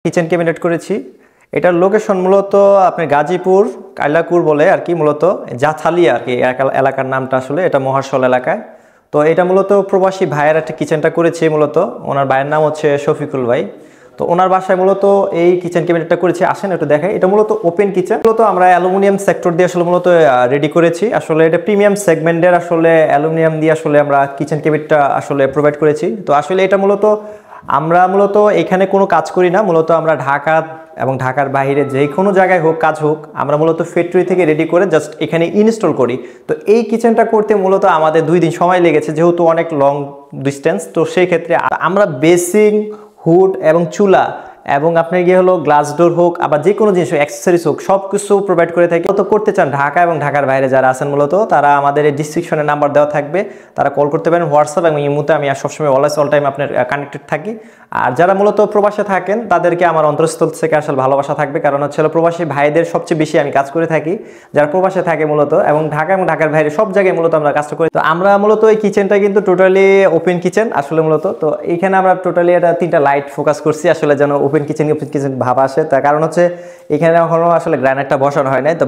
Kitchen cabinet করেছি। এটার location মূলত আপনি গাজীপুর কাইলাকুর বলে আর কি, মূলত জাথালিয়া আর কি এলাকার নামটা, আসলে এটা মহাশল এলাকায়। তো এটা মূলত প্রবাসী ভাইয়ের একটা কিচেনটা করেছি, মূলত ওনার ভাইয়ের নাম হচ্ছে শফিকুল ভাই। তো ওনার বাসায় মূলত এই কিচেন ক্যাবিনেটটা করেছি, আসেন একটু দেখাই। এটা মূলত ওপেন কিচেন, মূলত আমরা অ্যালুমিনিয়াম সেক্টর দিয়ে আসলে মূলত রেডি করেছি। আসলে এটা প্রিমিয়াম সেগমেন্টের আসলে অ্যালুমিনিয়াম দিয়ে আসলে আমরা কিচেন ক্যাবিনেটটা আসলে প্রোভাইড করেছি। তো আসলে এটা মূলত আমরা এখানে কোনো কাজ করি না, মূলত আমরা ঢাকা এবং ঢাকার বাইরে যে কোনো জায়গায় হোক কাজ হোক, আমরা মূলত ফ্যাক্টরি থেকে রেডি করে জাস্ট এখানে ইনস্টল করি। তো এই কিচেনটা করতে মূলত আমাদের 2 দিন সময় লেগেছে, যেহেতু অনেক লং ডিস্টেন্স। তো সেই ক্ষেত্রে আমরা বেসিং, হুড এবং চুলা এবং আপনার গিয়ে হলো গ্লাস ডোর হোক, আবার যে কোনো জিনিস অ্যাক্সেসরিজ হোক, সব কিছু প্রোভাইড করে থাকি। তো করতে চান ঢাকা এবং ঢাকার বাইরে যারা আছেন মূলত, তারা আমাদের এই ডিসক্রিপশনে নাম্বার দেওয়া থাকবে, তারা কল করতে পারেন। হোয়াটসঅ্যাপ এবং ইমোতে আমি সবসময় অলওয়েজ অল টাইম আপনার কানেক্টেড থাকি। আর যারা মূলত প্রবাসে থাকেন তাদেরকে আমার অন্তরস্থল থেকে আসলে ভালোবাসা থাকবে, কারণ হচ্ছে প্রবাসী ভাইদের সবচেয়ে বেশি আমি কাজ করে থাকি, যারা প্রবাসে থাকে মূলত, এবং ঢাকা এবং ঢাকার বাইরে সব জায়গায় মূলত আমরা কাজটা করি। তো আমরা মূলত এই কিচেনটা কিন্তু টোটালি ওপেন কিচেন আসলে মূলত। তো এইখানে আমরা টোটালি এটা 3টা লাইট ফোকাস করছি আসলে, যেন ওপেন কিচেন ভাব আসে। তার কারণ হচ্ছে এখানে এখনো আসলে গ্রানাইটটা বসানো হয় নাই, তো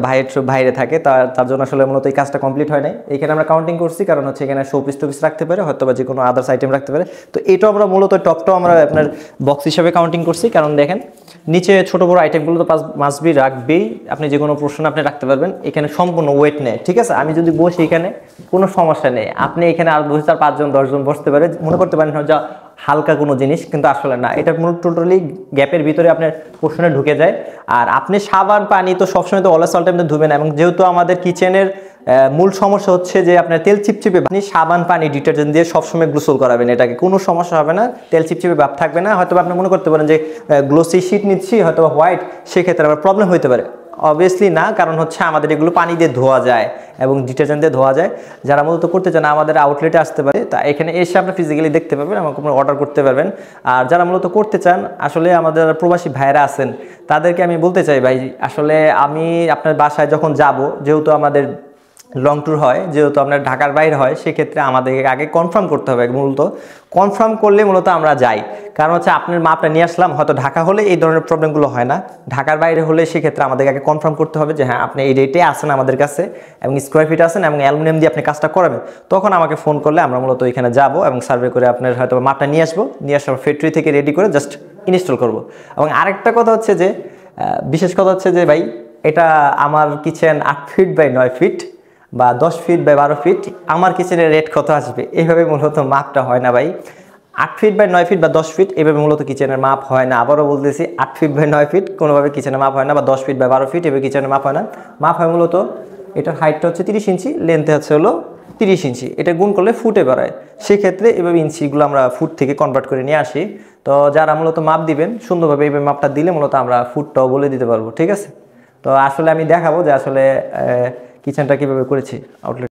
বাইরে থাকে, তার জন্য আসলে মূলত এই কাজটা কমপ্লিট হয় নাই। এখানে আমরা কাউন্টিং করছি, কারণ হচ্ছে এখানে শোপিস টপিস রাখতে পারে, হয়তো বা যে কোনো আদার্স আইটেম রাখতে পারে। তো এটাও আমরা মূলত টপটাও আমরা আপনার বক্স হিসাবে কাউন্টিং করছি, কারণ দেখেন নিচে ছোট বড় আইটেমগুলো তো মাস্ট বি রাখবেই, আপনি যে কোনো প্রশ্ন আপনি রাখতে পারবেন। এখানে সম্পূর্ণ ওয়েট নেয়, ঠিক আছে। আমি যদি বসি এখানে কোনো সমস্যা নেই, আপনি এখানে আর 2-4 5 জন 10 জন বসতে পারে, মনে করতে পারেন যা হালকা কোনো জিনিস, কিন্তু আসলে না, এটা মূলত টোটালি গ্যাপের ভিতরে আপনার পোর্শনে ঢুকে যায়। আর আপনি সাবান পানি তো সবসময় তো অলওয়েজ অল টাইম ধুবেন, এবং যেহেতু আমাদের কিচেনের মূল সমস্যা হচ্ছে যে আপনার তেল চিপচিপে, আপনি সাবান পানি ডিটারজেন্ট দিয়ে সবসময় গোসল করাবেন, এটাকে কোনো সমস্যা হবে না, তেল চিপচিপে ভাব থাকবে না। হয়তো আপনি মনে করতে পারেন যে গ্লোসি শিট নিচ্ছি, হয়তো হোয়াইট, সেক্ষেত্রে আবার প্রবলেম হতে পারে। অবভিয়াসলি না, কারণ হচ্ছে আমাদের এগুলো পানি দিয়ে ধোয়া যায় এবং ডিটারজেন্ট দিয়ে ধোয়া যায়। যারা মূলত করতে চান আমাদের আউটলেটে আসতে পারে, তা এখানে এসে আপনি ফিজিক্যালি দেখতে পাবেন, আমাকে অর্ডার করতে পারবেন। আর যারা মূলত করতে চান, আসলে আমাদের প্রবাসী ভাইরা আছেন, তাদেরকে আমি বলতে চাই ভাই, আসলে আমি আপনার বাসায় যখন যাব, যেহেতু আমাদের লং ট্যুর হয়, যেহেতু আপনার ঢাকার বাইরে হয়, সেক্ষেত্রে আমাদেরকে আগে কনফার্ম করতে হবে। মূলত কনফার্ম করলে মূলত আমরা যাই, কারণ হচ্ছে আপনার মাপটা নিয়ে আসলাম, হয়তো ঢাকা হলে এই ধরনের প্রবলেমগুলো হয় না, ঢাকার বাইরে হলে সেক্ষেত্রে আমাদেরকে আগে কনফার্ম করতে হবে যে হ্যাঁ আপনি এই রেটে আসেন আমাদের কাছে, এবং স্কোয়ার ফিট আসেন এবং অ্যালুমিনিয়াম দিয়ে আপনি কাজটা করাবেন। তখন আমাকে ফোন করলে আমরা মূলত এখানে যাব এবং সার্ভে করে আপনার হয়তো মাপটা নিয়ে আসবো, নিয়ে আসার ফ্যাক্টরি থেকে রেডি করে জাস্ট ইনস্টল করব। এবং আরেকটা কথা হচ্ছে যে বিশেষ কথা হচ্ছে যে ভাই, এটা আমার কিচেন 8 ফিট বাই 9 ফিট বা 10 ফিট বাই 12 ফিট, আমার কিচেনের রেট কত আসবে, এইভাবে মূলত মাপটা হয় না ভাই। 8 ফিট বাই 9 ফিট বা 10 ফিট এভাবে মূলত কিচেনের মাপ হয় না। আবারও বলতেছি, 8 ফিট বাই 9 ফিট কোনোভাবে কিচেনের মাপ হয় না, বা 10 ফিট বাই 12 ফিট এভাবে কিচেনের মাপ হয় না। মাপ হয় মূলত এটার হাইটটা হচ্ছে 30 ইঞ্চি, লেন্থে হচ্ছে হলো 30 ইঞ্চি, এটা গুণ করলে ফুটে বেরোয়। সেক্ষেত্রে এভাবে ইঞ্চিগুলো আমরা ফুট থেকে কনভার্ট করে নিয়ে আসি। তো যারা মূলত মাপ দিবেন সুন্দরভাবে এইভাবে মাপটা দিলে মূলত আমরা ফুটটাও বলে দিতে পারবো, ঠিক আছে। তো আসলে আমি দেখাবো যে আসলে কিচেনটা কীভাবে করেছি আউটলেট।